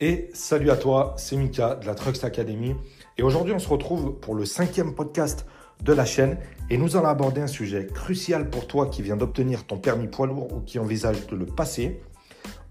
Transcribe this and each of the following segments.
Et salut à toi, c'est Mika de la Trucks Academy. Et aujourd'hui, on se retrouve pour le 5e podcast de la chaîne. Et nous allons aborder un sujet crucial pour toi qui viens d'obtenir ton permis poids lourd ou qui envisage de le passer.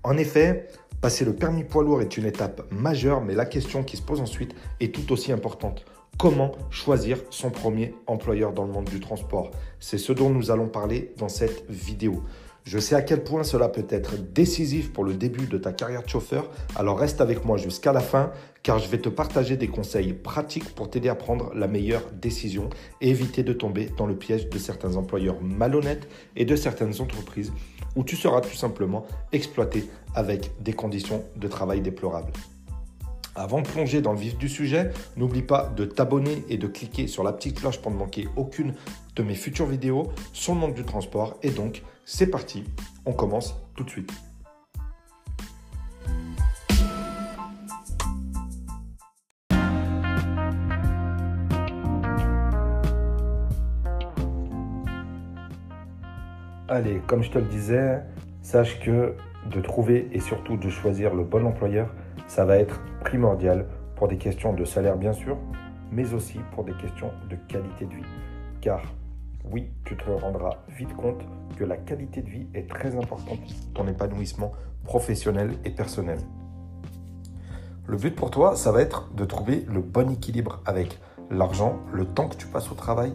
En effet, passer le permis poids lourd est une étape majeure, mais la question qui se pose ensuite est tout aussi importante. Comment choisir son premier employeur dans le monde du transport? C'est ce dont nous allons parler dans cette vidéo. Je sais à quel point cela peut être décisif pour le début de ta carrière de chauffeur, alors reste avec moi jusqu'à la fin car je vais te partager des conseils pratiques pour t'aider à prendre la meilleure décision et éviter de tomber dans le piège de certains employeurs malhonnêtes et de certaines entreprises où tu seras tout simplement exploité avec des conditions de travail déplorables. Avant de plonger dans le vif du sujet, n'oublie pas de t'abonner et de cliquer sur la petite cloche pour ne manquer aucune de mes futures vidéos sur le monde du transport. Et donc, c'est parti, on commence tout de suite. Allez, comme je te le disais, sache que de trouver et surtout de choisir le bon employeur, ça va être primordial pour des questions de salaire bien sûr, mais aussi pour des questions de qualité de vie. Car oui, tu te rendras vite compte que la qualité de vie est très importante pour ton épanouissement professionnel et personnel. Le but pour toi, ça va être de trouver le bon équilibre avec l'argent, le temps que tu passes au travail,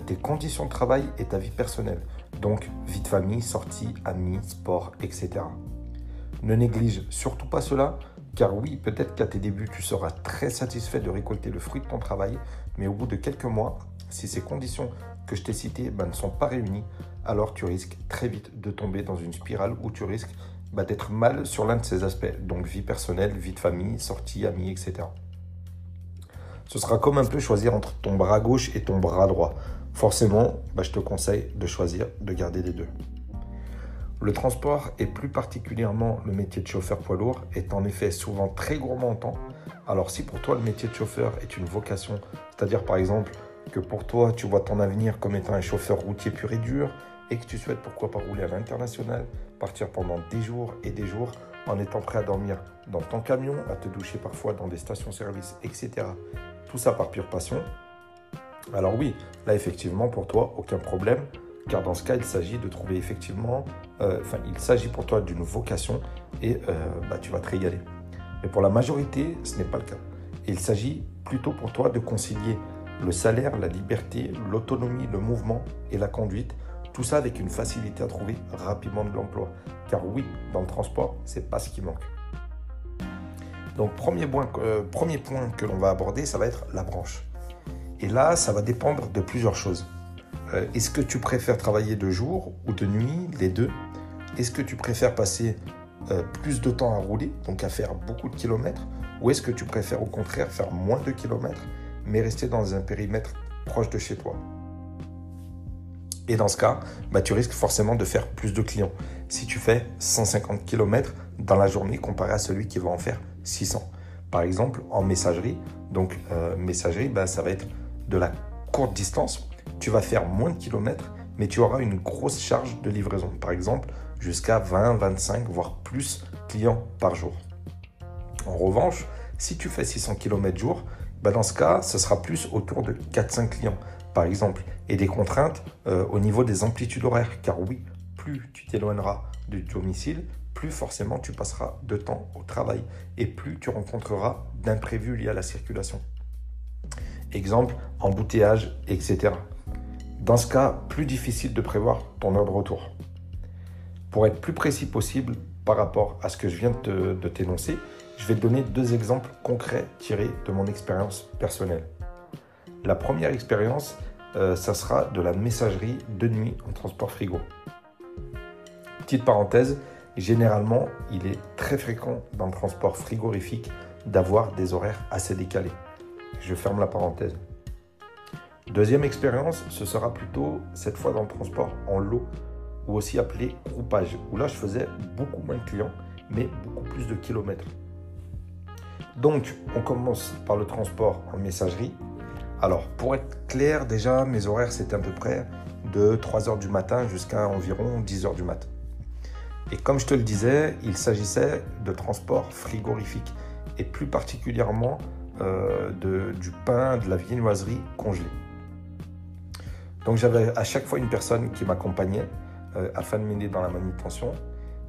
tes conditions de travail et ta vie personnelle. Donc, vie de famille, sorties, amis, sport, etc. Ne néglige surtout pas cela, car oui, peut-être qu'à tes débuts, tu seras très satisfait de récolter le fruit de ton travail, mais au bout de quelques mois, si ces conditions que je t'ai citées ne sont pas réunies, alors tu risques très vite de tomber dans une spirale où tu risques d'être mal sur l'un de ces aspects, donc vie personnelle, vie de famille, sorties, amis, etc. Ce sera comme un peu choisir entre ton bras gauche et ton bras droit. Forcément, je te conseille de choisir de garder les deux. Le transport et plus particulièrement le métier de chauffeur poids lourd est en effet souvent très gourmand en temps. Alors si pour toi le métier de chauffeur est une vocation, c'est-à-dire par exemple que pour toi tu vois ton avenir comme étant un chauffeur routier pur et dur et que tu souhaites pourquoi pas rouler à l'international, partir pendant des jours et des jours en étant prêt à dormir dans ton camion, à te doucher parfois dans des stations-service, etc. Tout ça par pure passion. Alors oui, là effectivement pour toi aucun problème. Car dans ce cas, il s'agit de trouver effectivement, il s'agit pour toi d'une vocation et tu vas te régaler. Mais pour la majorité, ce n'est pas le cas. Et il s'agit plutôt pour toi de concilier le salaire, la liberté, l'autonomie, le mouvement et la conduite. Tout ça avec une facilité à trouver rapidement de l'emploi. Car oui, dans le transport, ce n'est pas ce qui manque. Donc premier point que l'on va aborder, ça va être la branche. Et là, ça va dépendre de plusieurs choses. Est-ce que tu préfères travailler de jour ou de nuit, les deux? Est-ce que tu préfères passer plus de temps à rouler, donc à faire beaucoup de kilomètres? Ou est-ce que tu préfères au contraire faire moins de kilomètres, mais rester dans un périmètre proche de chez toi? Et dans ce cas, tu risques forcément de faire plus de clients. Si tu fais 150 km dans la journée comparé à celui qui va en faire 600. Par exemple, en messagerie, donc messagerie, ça va être de la courte distance. Tu vas faire moins de kilomètres, mais tu auras une grosse charge de livraison. Par exemple, jusqu'à 20, 25, voire plus clients par jour. En revanche, si tu fais 600 km jour, dans ce cas, ce sera plus autour de 4-5 clients, par exemple. Et des contraintes au niveau des amplitudes horaires. Car oui, plus tu t'éloigneras du domicile, plus forcément tu passeras de temps au travail et plus tu rencontreras d'imprévus liés à la circulation. Exemple, embouteillage, etc. Dans ce cas, plus difficile de prévoir ton heure de retour. Pour être plus précis possible par rapport à ce que je viens de t'énoncer, je vais te donner 2 exemples concrets tirés de mon expérience personnelle. La première expérience, ça sera de la messagerie de nuit en transport frigo. Petite parenthèse, généralement, il est très fréquent dans le transport frigorifique d'avoir des horaires assez décalés. Je ferme la parenthèse. Deuxième expérience, ce sera plutôt cette fois dans le transport en lot ou aussi appelé groupage, où là je faisais beaucoup moins de clients mais beaucoup plus de kilomètres. Donc on commence par le transport en messagerie. Alors pour être clair, déjà mes horaires c'était à peu près de 3h du matin jusqu'à environ 10h du matin. Et comme je te le disais, il s'agissait de transport frigorifique et plus particulièrement du pain, de la viennoiserie congelée. Donc j'avais à chaque fois une personne qui m'accompagnait afin de m'aider dans la manutention.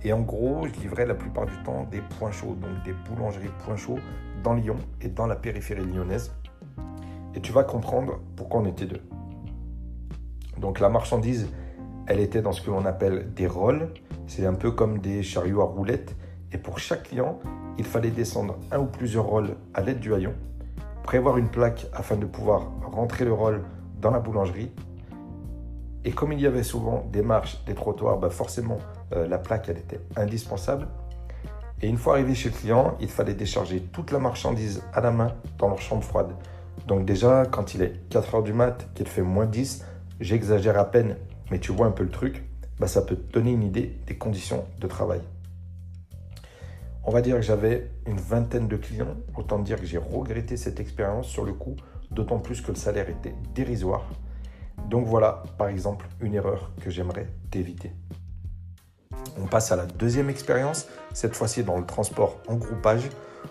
Et en gros, je livrais la plupart du temps des points chauds, donc des boulangeries points chauds dans Lyon et dans la périphérie lyonnaise. Et tu vas comprendre pourquoi on était deux. Donc la marchandise, elle était dans ce que l'on appelle des rolls. C'est un peu comme des chariots à roulettes. Et pour chaque client, il fallait descendre un ou plusieurs rolls à l'aide du haillon, prévoir une plaque afin de pouvoir rentrer le roll dans la boulangerie. Et comme il y avait souvent des marches, des trottoirs, forcément la plaque elle était indispensable. Et une fois arrivé chez le client, il fallait décharger toute la marchandise à la main dans leur chambre froide. Donc déjà, quand il est 4h du mat, qu'il fait -10, j'exagère à peine, mais tu vois un peu le truc, ça peut te donner une idée des conditions de travail. On va dire que j'avais une vingtaine de clients, autant dire que j'ai regretté cette expérience sur le coup, d'autant plus que le salaire était dérisoire. Donc voilà, par exemple, une erreur que j'aimerais t'éviter. On passe à la deuxième expérience, cette fois-ci dans le transport en groupage.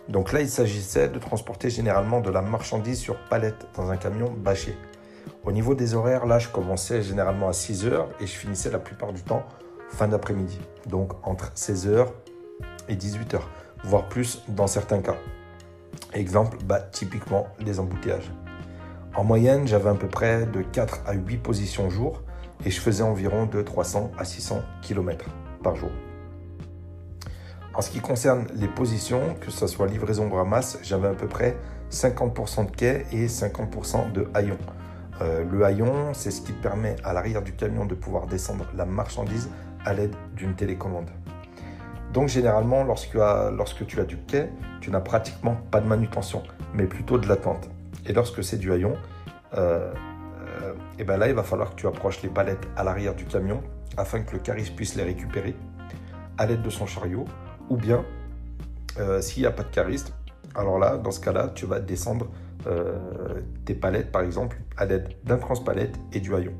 Donc là, il s'agissait de transporter généralement de la marchandise sur palette dans un camion bâché. Au niveau des horaires, là, je commençais généralement à 6h et je finissais la plupart du temps fin d'après-midi. Donc entre 16h et 18h, voire plus dans certains cas. Exemple, typiquement les embouteillages. En moyenne, j'avais à peu près de 4 à 8 positions jour et je faisais environ de 300 à 600 km par jour. En ce qui concerne les positions, que ce soit livraison ou ramasse, j'avais à peu près 50% de quai et 50% de haillons. Le haillon, c'est ce qui permet à l'arrière du camion de pouvoir descendre la marchandise à l'aide d'une télécommande. Donc généralement, lorsque tu as du quai, tu n'as pratiquement pas de manutention, mais plutôt de l'attente. Et lorsque c'est du haillon, là, il va falloir que tu approches les palettes à l'arrière du camion afin que le cariste puisse les récupérer à l'aide de son chariot. Ou bien, s'il n'y a pas de cariste, alors là, dans ce cas-là, tu vas descendre tes palettes, par exemple, à l'aide d'un transpalette et du haillon.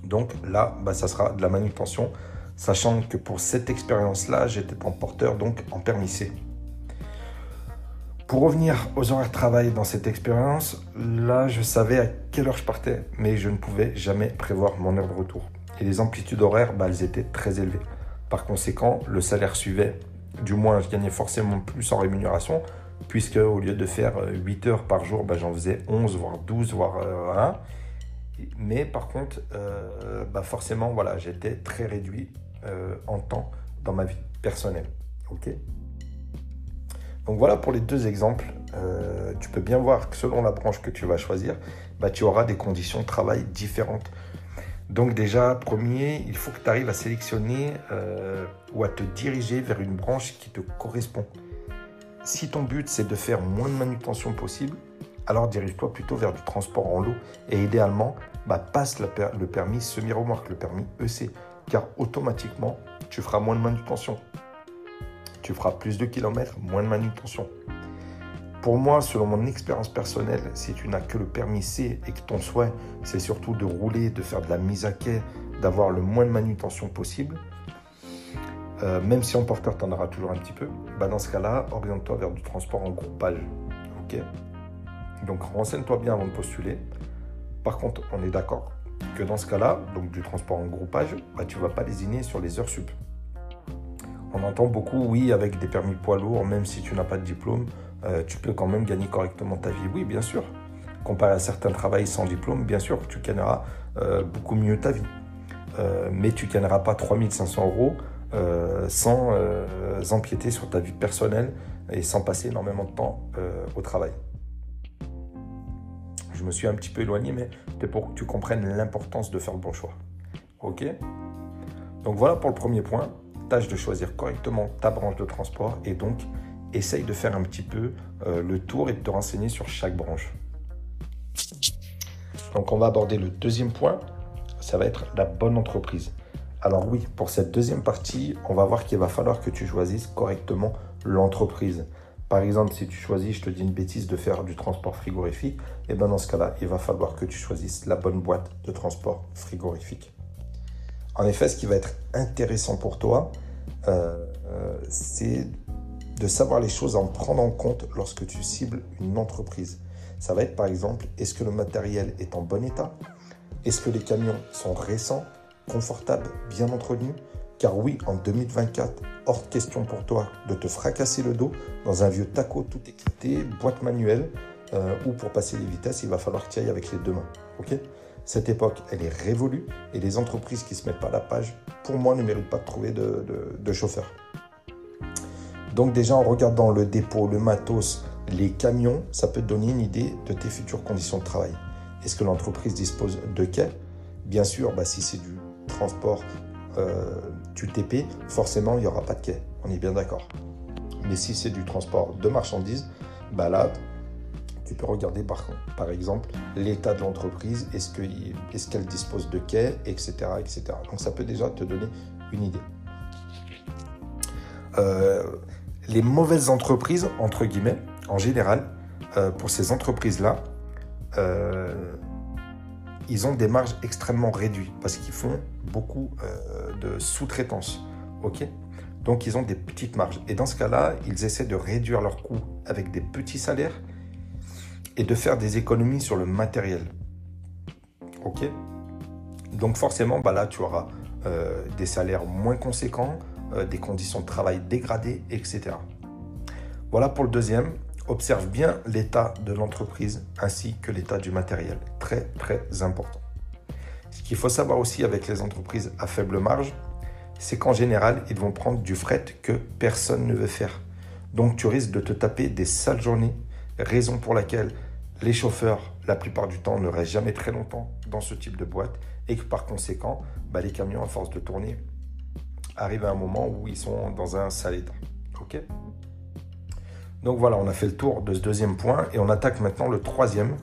Donc là, ça sera de la manutention, sachant que pour cette expérience-là, j'étais en porteur, donc en permis C. Pour revenir aux horaires de travail dans cette expérience, là, je savais à quelle heure je partais, mais je ne pouvais jamais prévoir mon heure de retour. Et les amplitudes horaires, elles étaient très élevées. Par conséquent, le salaire suivait. Du moins, je gagnais forcément plus en rémunération, puisque au lieu de faire 8 heures par jour, j'en faisais 11, voire 12, voire 1. Mais par contre, forcément, voilà, j'étais très réduit en temps dans ma vie personnelle. Ok ? Donc voilà pour les deux exemples. Tu peux bien voir que selon la branche que tu vas choisir, tu auras des conditions de travail différentes. Donc déjà, premier, il faut que tu arrives à sélectionner ou à te diriger vers une branche qui te correspond. Si ton but, c'est de faire moins de manutention possible, alors dirige-toi plutôt vers du transport en lot et idéalement, passe le permis semi-remorque, le permis EC, car automatiquement, tu feras moins de manutention. Tu feras plus de kilomètres, moins de manutention. Pour moi, selon mon expérience personnelle, si tu n'as que le permis C et que ton souhait, c'est surtout de rouler, de faire de la mise à quai, d'avoir le moins de manutention possible, même si en porteur, tu en auras toujours un petit peu, dans ce cas-là, oriente-toi vers du transport en groupage. Ok ? Donc, renseigne-toi bien avant de postuler. Par contre, on est d'accord que dans ce cas-là, donc du transport en groupage, tu ne vas pas lésiner sur les heures sup. On entend beaucoup, oui, avec des permis poids lourds, même si tu n'as pas de diplôme, tu peux quand même gagner correctement ta vie. Oui, bien sûr. Comparé à certains travails sans diplôme, bien sûr, tu gagneras beaucoup mieux ta vie. Mais tu ne gagneras pas 3 500 € sans empiéter sur ta vie personnelle et sans passer énormément de temps au travail. Je me suis un petit peu éloigné, mais c'est pour que tu comprennes l'importance de faire le bon choix. Ok ? Donc voilà pour le premier point. Tâche de choisir correctement ta branche de transport et donc essaye de faire un petit peu le tour et de te renseigner sur chaque branche. Donc on va aborder le deuxième point, ça va être la bonne entreprise. Alors oui, pour cette deuxième partie, on va voir qu'il va falloir que tu choisisses correctement l'entreprise. Par exemple, si tu choisis, je te dis une bêtise, de faire du transport frigorifique, et dans ce cas-là, il va falloir que tu choisisses la bonne boîte de transport frigorifique. En effet, ce qui va être intéressant pour toi, c'est de savoir les choses à en prendre en compte lorsque tu cibles une entreprise. Ça va être par exemple, est-ce que le matériel est en bon état? Est-ce que les camions sont récents, confortables, bien entretenus? Car oui, en 2024, hors de question pour toi de te fracasser le dos dans un vieux taco tout équipé, boîte manuelle, ou pour passer les vitesses, il va falloir que tu ailles avec les deux mains. Okay, cette époque, elle est révolue et les entreprises qui ne se mettent pas à la page, pour moi, ne méritent pas de trouver de chauffeur. Donc déjà, en regardant le dépôt, le matos, les camions, ça peut te donner une idée de tes futures conditions de travail. Est-ce que l'entreprise dispose de quais? Bien sûr, si c'est du transport du TP, forcément, il n'y aura pas de quai. On est bien d'accord. Mais si c'est du transport de marchandises, là, tu peux regarder par exemple l'état de l'entreprise, est-ce qu'elle dispose de quais, etc., etc. Donc ça peut déjà te donner une idée. Les mauvaises entreprises, entre guillemets, en général, pour ces entreprises-là, ils ont des marges extrêmement réduites parce qu'ils font beaucoup de sous-traitance. Okay, donc, ils ont des petites marges. Et dans ce cas-là, ils essaient de réduire leurs coûts avec des petits salaires et de faire des économies sur le matériel. Ok, donc, forcément, là, tu auras des salaires moins conséquents, des conditions de travail dégradées, etc. Voilà pour le deuxième. Observe bien l'état de l'entreprise ainsi que l'état du matériel. Très, très important. Ce qu'il faut savoir aussi avec les entreprises à faible marge, c'est qu'en général, ils vont prendre du fret que personne ne veut faire. Donc, tu risques de te taper des sales journées, raison pour laquelle les chauffeurs, la plupart du temps, ne restent jamais très longtemps dans ce type de boîte et que par conséquent, les camions, à force de tourner, arrivent à un moment où ils sont dans un sale état. Ok ? Donc voilà, on a fait le tour de ce deuxième point et on attaque maintenant le troisième.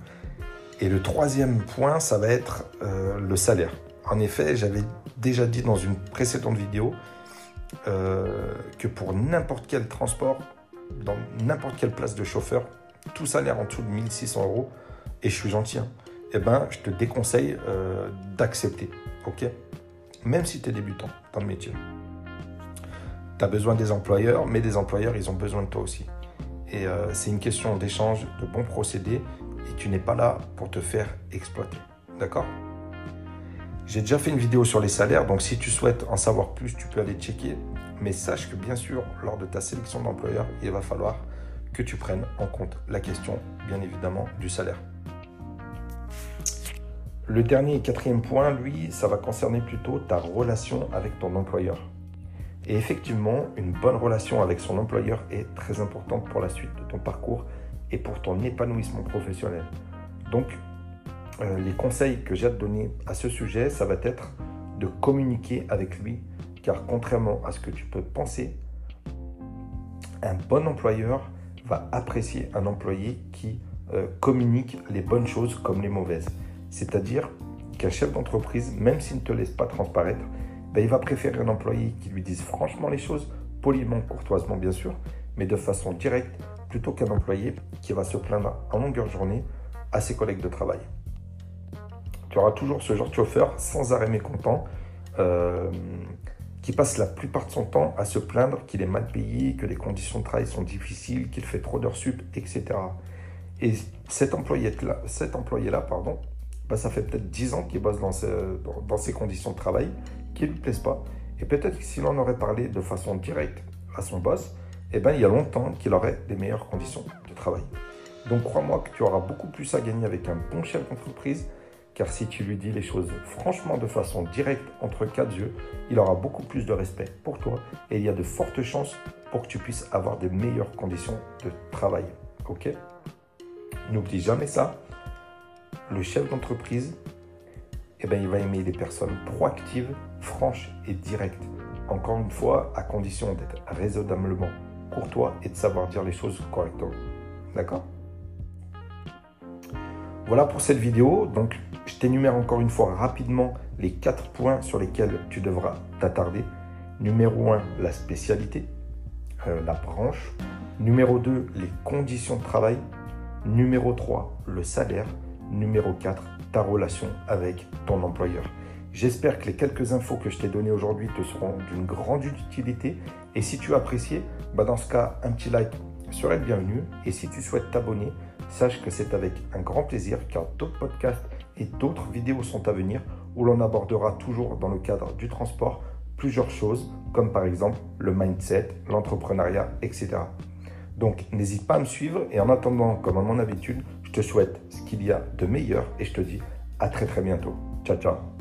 Et le troisième point, ça va être le salaire. En effet, j'avais déjà dit dans une précédente vidéo que pour n'importe quel transport, dans n'importe quelle place de chauffeur, tout salaire en dessous de 1 600 €, et je suis gentil, je te déconseille d'accepter. Ok ? Même si tu es débutant dans le métier. Tu as besoin des employeurs, mais des employeurs, ils ont besoin de toi aussi. Et c'est une question d'échange, de bons procédés, et tu n'es pas là pour te faire exploiter. D'accord ? J'ai déjà fait une vidéo sur les salaires, donc si tu souhaites en savoir plus, tu peux aller checker. Mais sache que bien sûr, lors de ta sélection d'employeur, il va falloir que tu prennes en compte la question, bien évidemment, du salaire. Le dernier et quatrième point, lui, ça va concerner plutôt ta relation avec ton employeur. Et effectivement, une bonne relation avec son employeur est très importante pour la suite de ton parcours et pour ton épanouissement professionnel. Donc, les conseils que j'ai à te donner à ce sujet, ça va être de communiquer avec lui, car contrairement à ce que tu peux penser, un bon employeur va apprécier un employé qui communique les bonnes choses comme les mauvaises. C'est-à-dire qu'un chef d'entreprise, même s'il ne te laisse pas transparaître, il va préférer un employé qui lui dise franchement les choses, poliment, courtoisement bien sûr, mais de façon directe, plutôt qu'un employé qui va se plaindre en longueur de journée à ses collègues de travail. Tu auras toujours ce genre de chauffeur sans arrêt mécontent, qui passe la plupart de son temps à se plaindre qu'il est mal payé, que les conditions de travail sont difficiles, qu'il fait trop d'heures sup, etc. Et cet employé-là, ça fait peut-être 10 ans qu'il bosse dans ces conditions de travail qui ne lui plaisent pas. Et peut-être que s'il en aurait parlé de façon directe à son boss, il y a longtemps qu'il aurait des meilleures conditions de travail. Donc crois-moi que tu auras beaucoup plus à gagner avec un bon chef d'entreprise, car si tu lui dis les choses franchement de façon directe entre quatre yeux, il aura beaucoup plus de respect pour toi et il y a de fortes chances pour que tu puisses avoir des meilleures conditions de travail. Ok ? N'oublie jamais ça. Le chef d'entreprise, il va aimer les personnes proactives, franches et directes. Encore une fois, à condition d'être raisonnablement courtois et de savoir dire les choses correctement. D'accord ? Voilà pour cette vidéo. Donc, je t'énumère encore une fois rapidement les 4 points sur lesquels tu devras t'attarder. Numéro 1, la spécialité, la branche. Numéro 2, les conditions de travail. Numéro 3, le salaire. Numéro 4, ta relation avec ton employeur. J'espère que les quelques infos que je t'ai données aujourd'hui te seront d'une grande utilité. Et si tu as apprécié, dans ce cas, un petit like serait le bienvenu. Et si tu souhaites t'abonner, sache que c'est avec un grand plaisir car d'autres podcasts et d'autres vidéos sont à venir où l'on abordera toujours dans le cadre du transport plusieurs choses comme par exemple le mindset, l'entrepreneuriat, etc. Donc n'hésite pas à me suivre et en attendant, comme à mon habitude, je te souhaite ce qu'il y a de meilleur et je te dis à très bientôt. Ciao, ciao.